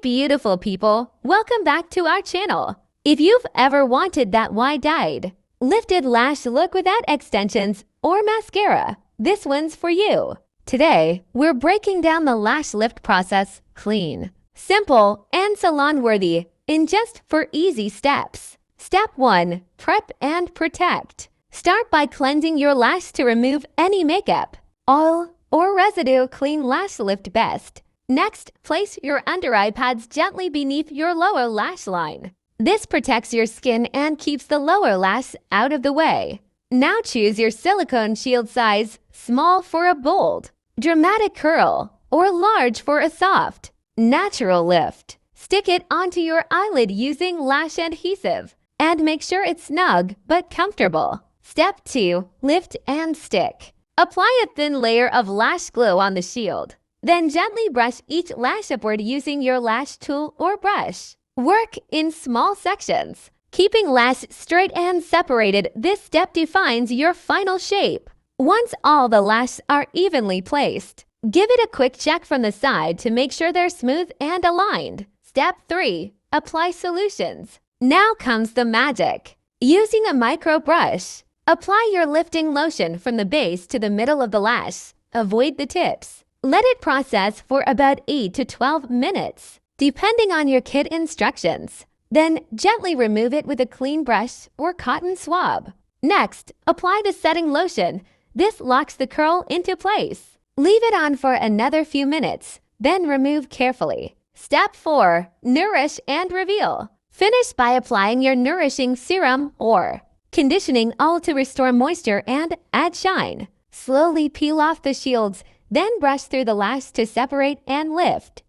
beautiful people, welcome back to our channel. If you've ever wanted that wide-eyed, lifted lash look without extensions or mascara, this one's for you. Today, we're breaking down the lash lift process clean, simple, and salon-worthy in just 4 easy steps. Step 1. Prep and protect. Start by cleansing your lash to remove any makeup, oil, or residue. Clean lash lift best. Next, place your under-eye pads gently beneath your lower lash line. This protects your skin and keeps the lower lash out of the way. Now choose your silicone shield size, small for a bold, dramatic curl, or large for a soft, natural lift. Stick it onto your eyelid using lash adhesive and make sure it's snug but comfortable. Step 2. Lift and stick. Apply a thin layer of lash glue on the shield. Then gently brush each lash upward using your lash tool or brush. Work in small sections, keeping lash straight and separated. This step defines your final shape. Once all the lashes are evenly placed, give it a quick check from the side to make sure they're smooth and aligned. Step 3. Apply solutions. Now comes the magic. Using a micro brush, apply your lifting lotion from the base to the middle of the lash. Avoid the tips. Let it process for about 8 to 12 minutes, depending on your kit instructions. Then gently remove it with a clean brush or cotton swab. Next, apply the setting lotion. This locks the curl into place. Leave it on for another few minutes, then remove carefully. Step 4. Nourish and reveal. Finish by applying your nourishing serum or conditioning oil to restore moisture and add shine. Slowly peel off the shields, then brush through the lash to separate and lift.